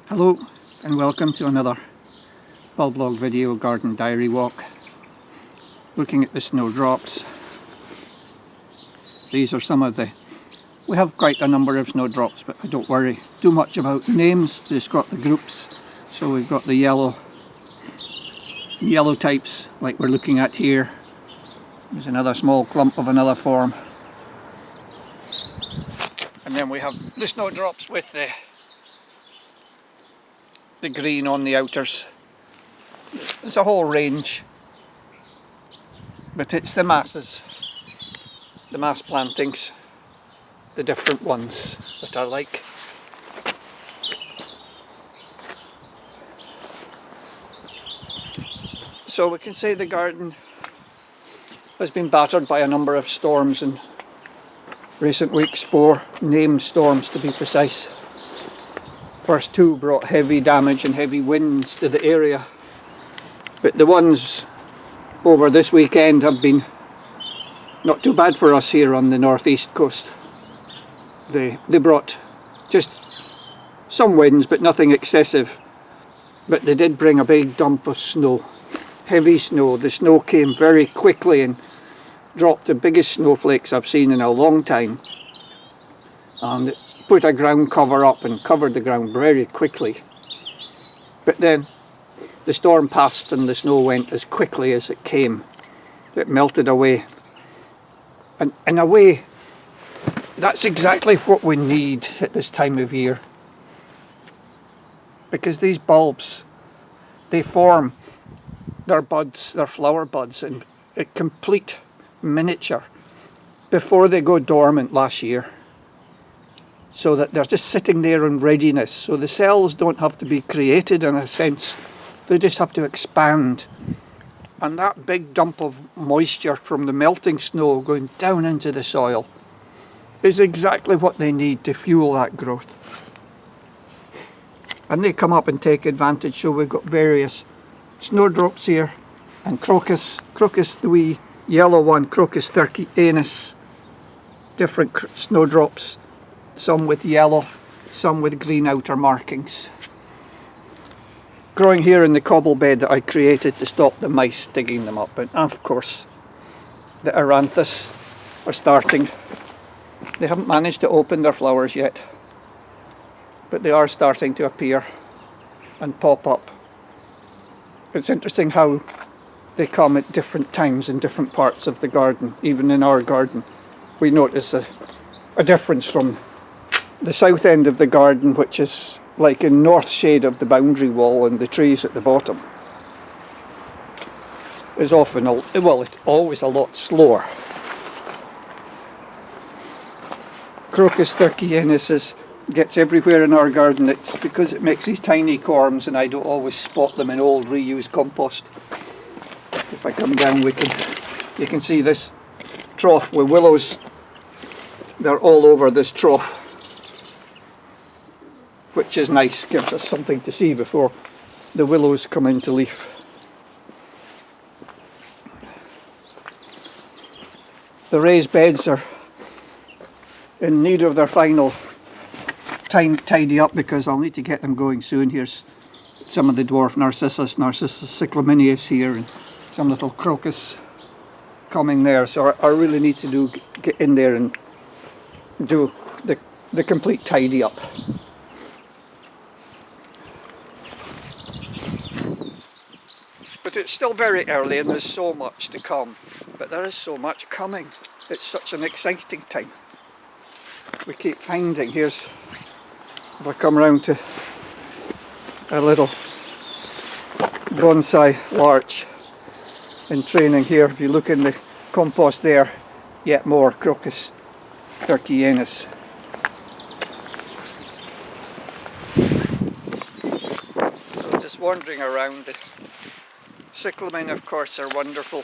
Hello and welcome to another Bulblog video garden diary walk. Looking at the snowdrops. These are some of we have quite a number of snowdrops, but I don't worry too much about the names, just got the groups. So we've got the yellow types like we're looking at here. There's another small clump of another form. And then we have the snowdrops with the green on the outers. There's a whole range, but it's the masses, the mass plantings, the different ones that I like. So we can say the garden has been battered by a number of storms in recent weeks, 4 named storms to be precise. First 2 brought heavy damage and heavy winds to the area, but the ones over this weekend have been not too bad for us here on the northeast coast. They brought just some winds, but nothing excessive, but they did bring a big dump of snow, heavy snow. The snow came very quickly and dropped the biggest snowflakes I've seen in a long time, and put a ground cover up and covered the ground very quickly. But then the storm passed and the snow went as quickly as it came. It melted away. And in a way, that's exactly what we need at this time of year. Because these bulbs, they form their buds, their flower buds, in a complete miniature before they go dormant last year. So that they're just sitting there in readiness. So the cells don't have to be created in a sense, they just have to expand. And that big dump of moisture from the melting snow going down into the soil is exactly what they need to fuel that growth. And they come up and take advantage. So we've got various snowdrops here, and Crocus, the wee yellow one, Crocus Thurkianus, different snowdrops. Some with yellow, some with green outer markings. Growing here in the cobble bed that I created to stop the mice digging them up. And of course, the Eranthis are starting. They haven't managed to open their flowers yet, but they are starting to appear and pop up. It's interesting how they come at different times in different parts of the garden. Even in our garden, we notice a difference from the south end of the garden, which is like in north shade of the boundary wall, and the trees at the bottom is often, it's always a lot slower. Crocus Thurkianus gets everywhere in our garden. It's because it makes these tiny corms, and I don't always spot them in old reused compost. If I come down, you can see this trough with willows. They're all over this trough, which is nice, gives us something to see before the willows come into leaf. The raised beds are in need of their final tidy up, because I'll need to get them going soon. Here's some of the dwarf Narcissus Cyclamen here, and some little Crocus coming there. So I really need to get in there and do the complete tidy up. But it's still very early and there's so much to come. But there is so much coming. It's such an exciting time. We keep finding, if I come round to a little bonsai larch in training here, if you look in the compost there, yet more Crocus Thurkianus. So just wandering around. Cyclamen, of course, are wonderful.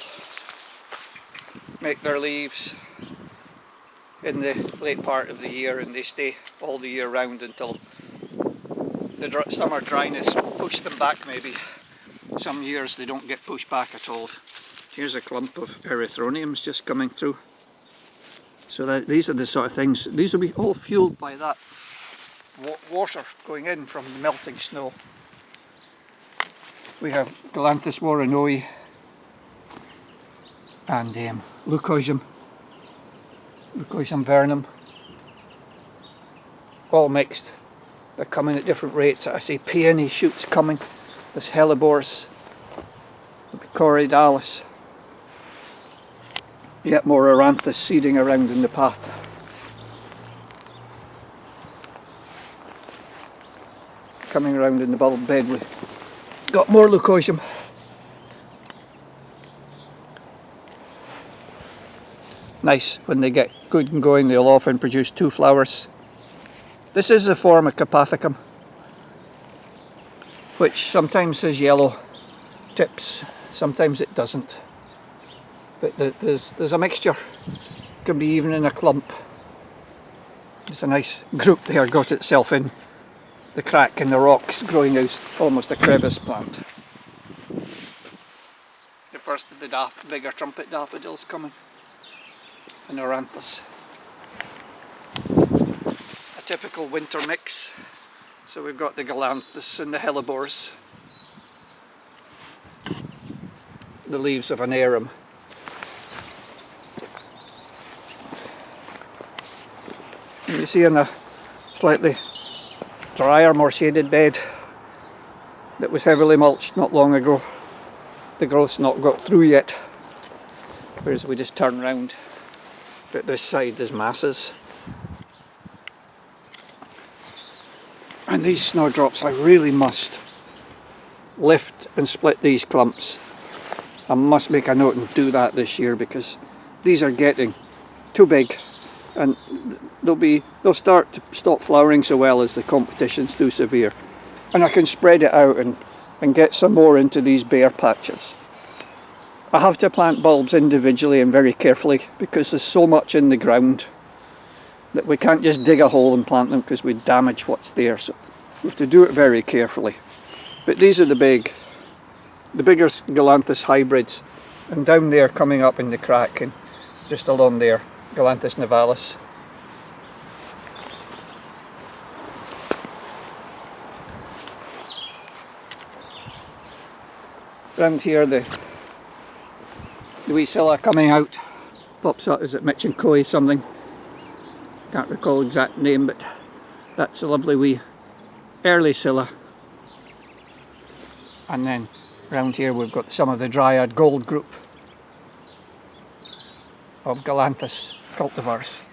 Make their leaves in the late part of the year, and they stay all the year round until the summer dryness will push them back. Maybe some years they don't get pushed back at all. Here's a clump of erythroniums just coming through. So these are the sort of things, these will be all fueled by that water going in from the melting snow. We have Galanthus warrenoi and Leucosium vernum, all mixed. They're coming at different rates. I see peony shoots coming. There's hellebores, corydalis. Yet more Eranthis seeding around in the path. Coming around in the bulb bed, we got more Leucosium. Nice, when they get good and going, they'll often produce 2 flowers. This is a form of Capathicum, which sometimes has yellow tips, sometimes it doesn't. But there's a mixture. It can be even in a clump. There's a nice group there, got itself in the crack in the rocks, growing out almost a crevice plant. The first of the bigger trumpet daffodils coming. An Eranthis. A typical winter mix. So we've got the Galanthus and the hellebores. The leaves of an arum. And you see in a slightly drier, more shaded bed that was heavily mulched not long ago, the growth's not got through yet. Whereas we just turn round. But this side there's masses. And these snowdrops, I really must lift and split these clumps. I must make a note and do that this year, because these are getting too big and they'll start to stop flowering so well as the competition's too severe. And I can spread it out and get some more into these bare patches. I have to plant bulbs individually and very carefully, because there's so much in the ground that we can't just dig a hole and plant them, because we'd damage what's there. So we have to do it very carefully. But these are the bigger Galanthus hybrids, and down there coming up in the crack and just along there, Galanthus nivalis. Round here the wee Scylla coming out, pops up, is it Michinkoi something? Can't recall exact name, but that's a lovely wee early Scylla. And then round here we've got some of the Dryad Gold group of Galanthus cultivars.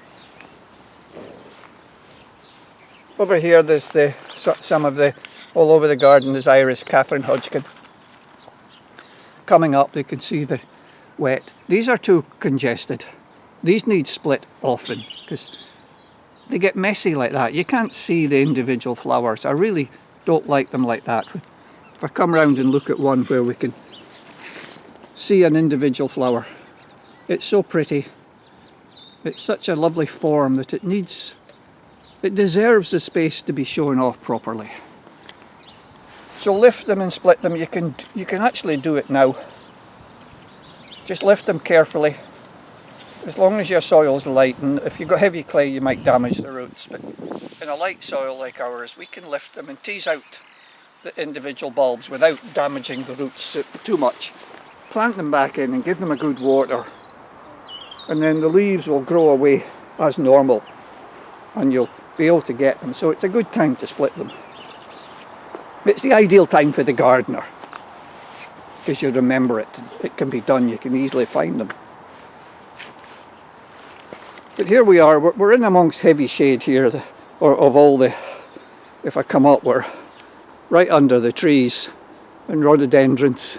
Over here there's some of the, all over the garden, there's Iris Catherine Hodgkin. Coming up, you can see the wet. These are too congested. These need split often, because they get messy like that. You can't see the individual flowers. I really don't like them like that. If I come round and look at one where we can see an individual flower, it's so pretty. It's such a lovely form that it deserves the space to be shown off properly. So lift them and split them. You can actually do it now. Just lift them carefully, as long as your soil's light. And if you've got heavy clay, you might damage the roots, but in a light soil like ours, we can lift them and tease out the individual bulbs without damaging the roots too much. Plant them back in and give them a good water, and then the leaves will grow away as normal and you'll be able to get them. So it's a good time to split them. It's the ideal time for the gardener, because you remember it. It can be done, you can easily find them. But here we are, we're in amongst heavy shade here, of all the, if I come up, we're right under the trees and rhododendrons.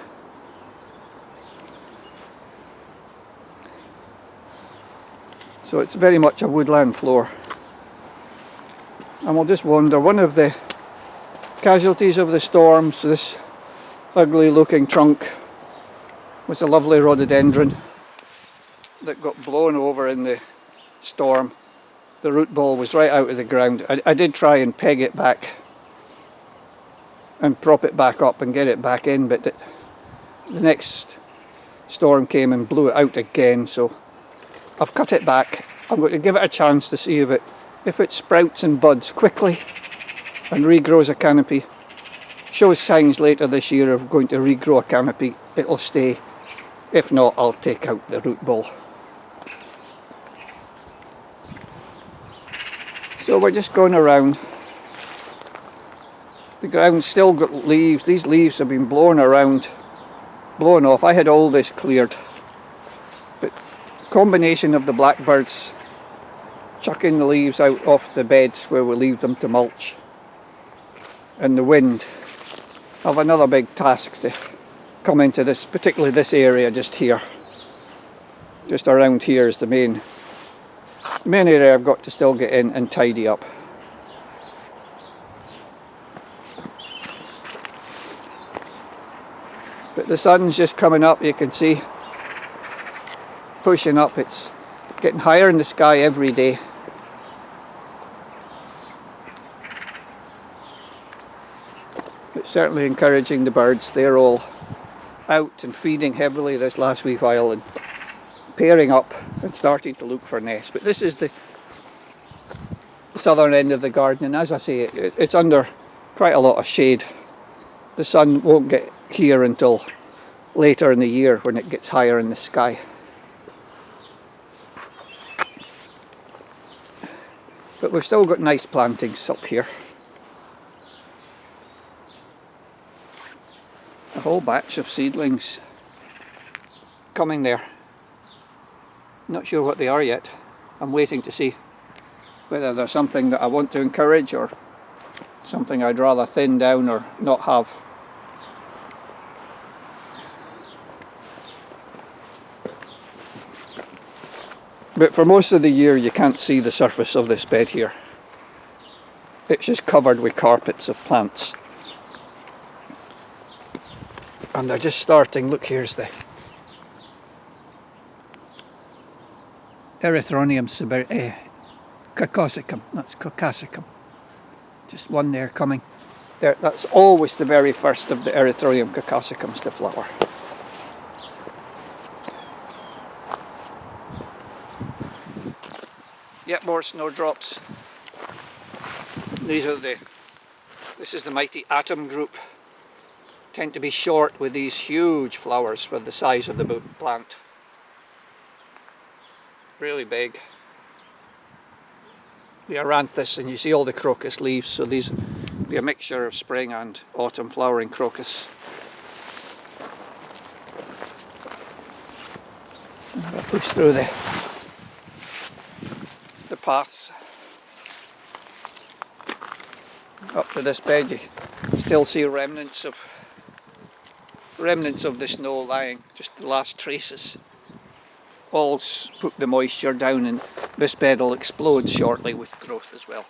So it's very much a woodland floor. And we'll just wander. One of the casualties of the storms, this ugly looking trunk, was a lovely rhododendron that got blown over in the storm. The root ball was right out of the ground. I did try and peg it back and prop it back up and get it back in, but the next storm came and blew it out again, so I've cut it back. I'm going to give it a chance to see if it sprouts and buds quickly, and regrows a canopy, shows signs later this year of going to regrow a canopy, it'll stay. If not, I'll take out the root ball. So we're just going around. The ground's still got leaves. These leaves have been blown off. I had all this cleared. But combination of the blackbirds chucking the leaves out off the beds where we leave them to mulch, and the wind, have another big task to come into this, particularly this area just here. Just around here is the main area I've got to still get in and tidy up. But the sun's just coming up, you can see, pushing up. It's getting higher in the sky every day. It's certainly encouraging the birds. They're all out and feeding heavily this last wee while and pairing up and starting to look for nests. But this is the southern end of the garden, and as I say, it's under quite a lot of shade. The sun won't get here until later in the year when it gets higher in the sky. But we've still got nice plantings up here. A whole batch of seedlings coming there. Not sure what they are yet. I'm waiting to see whether they're something that I want to encourage or something I'd rather thin down or not have. But for most of the year you can't see the surface of this bed here. It's just covered with carpets of plants. And they're just starting. Look, here's the Erythronium caucasicum. That's caucasicum. Just one there coming. There, that's always the very first of the Erythronium caucasicums to flower. Yet more snowdrops. This is the mighty atom group. Tend to be short with these huge flowers for the size of the plant. Really big. The Eranthis, and you see all the crocus leaves, so these will be a mixture of spring and autumn flowering crocus. And I'll push through the paths up to this bed. You still see remnants of the snow lying, just the last traces. All put the moisture down, and this bed will explode shortly with growth as well.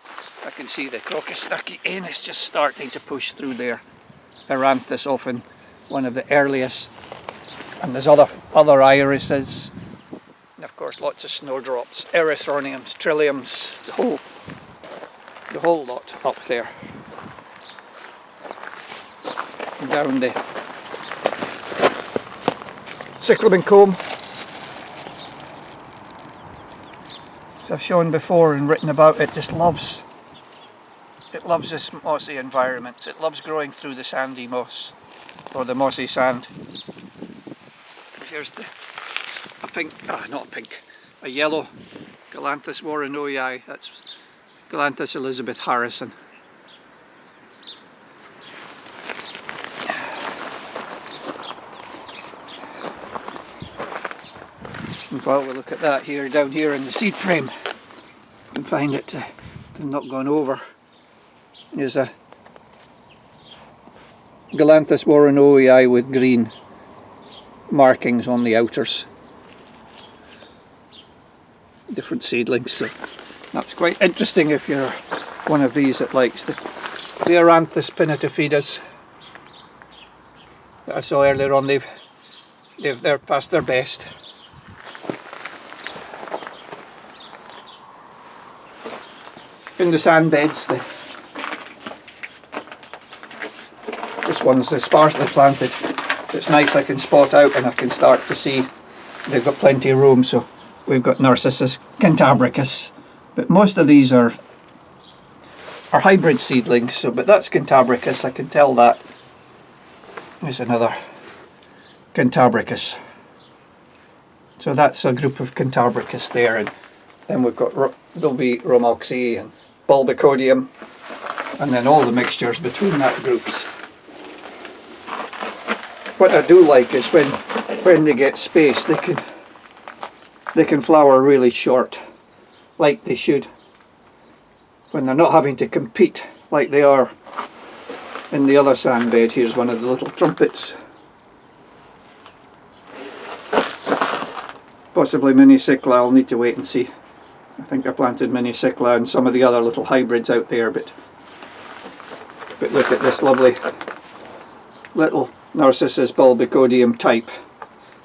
I can see the Crocus is just starting to push through there. Eranthis, often one of the earliest, and there's other irises, and of course lots of snowdrops, erythroniums, trilliums, the whole lot up there. And down the Cyclamen comb. As I've shown before and written about, it loves this mossy environment. It loves growing through the sandy moss, or the mossy sand. Here's a yellow Galanthus warrenoi. That's Galanthus Elizabeth Harrison. And while we look at that here, down here in the seed frame, you can find it, they've not gone over. There's a Galanthus warrenoi with green markings on the outers. Different seedlings, so that's quite interesting if you're one of these that likes the Eranthis pinnatifidus that I saw earlier on. They're past their best. In the sand beds, this one's sparsely planted. It's nice, I can spot out and I can start to see they've got plenty of room. So we've got Narcissus cantabricus, but most of these are are hybrid seedlings, so, but that's Cantabricus, I can tell that. There's another Cantabricus. So that's a group of Cantabricus there, and then we've got, there'll be Romoxie and Bulbicodium, and then all the mixtures between that groups. What I do like is when they get space, they can flower really short, like they should, when they're not having to compete like they are in the other sand bed. Here's one of the little trumpets. Possibly Mini Cycla, I'll need to wait and see. I think I planted Mini Cycla and some of the other little hybrids out there, but look at this lovely little Narcissus Bulbicodium type.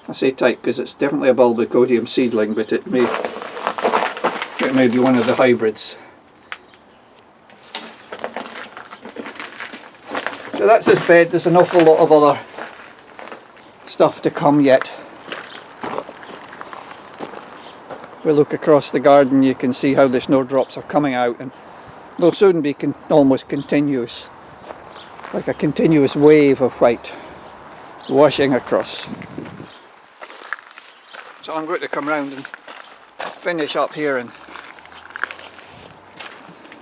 I say type because it's definitely a Bulbicodium seedling, but it may be one of the hybrids. So that's this bed. There's an awful lot of other stuff to come yet. We look across the garden, you can see how the snowdrops are coming out, and will soon be almost continuous, like a continuous wave of white washing across. So I'm going to come round and finish up here in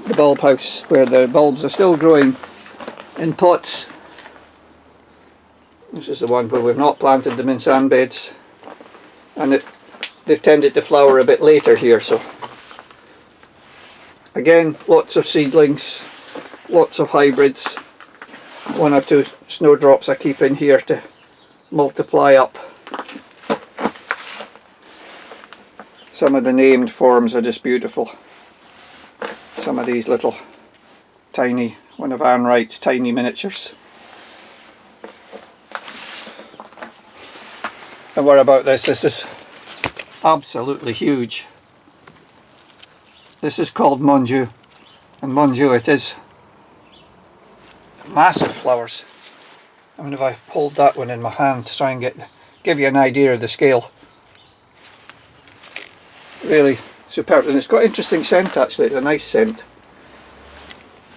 the bulb house, where the bulbs are still growing in pots. This is the one where we've not planted them in sand beds, and they've tended to flower a bit later here. So again, lots of seedlings, lots of hybrids, one or two snowdrops I keep in here to multiply up. Some of the named forms are just beautiful. Some of these little tiny, one of Anne Wright's tiny miniatures. And what about this? This is absolutely huge. This is called Monjou, and Monjou it is. Massive flowers. I mean, if I hold that one in my hand to try and give you an idea of the scale. Really superb, and it's got interesting scent actually. It's a nice scent.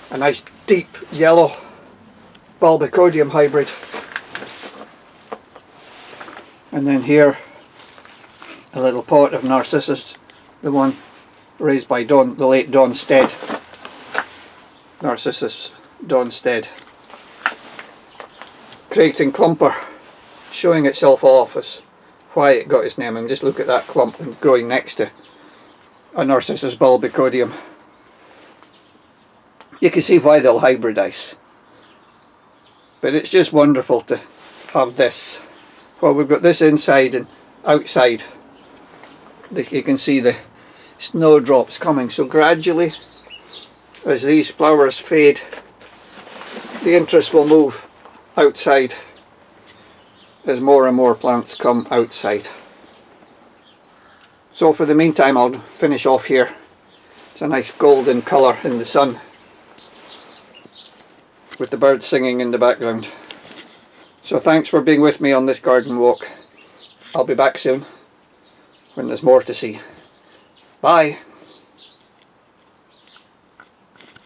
A nice deep yellow Bulbicodium hybrid. And then here, a little pot of Narcissus, the one raised by the late Don Stead. Narcissus Don Stead. Creighton Clumper, showing itself off as why it got its name. And just look at that clump and growing next to a Narcissus Bulbicodium. You can see why they'll hybridize. But it's just wonderful to have this. Well, we've got this inside and outside. You can see the snowdrops coming. So gradually, as these flowers fade, the interest will move outside as more and more plants come outside. So for the meantime, I'll finish off here. It's a nice golden colour in the sun, with the birds singing in the background. So thanks for being with me on this garden walk. I'll be back soon when there's more to see. Bye.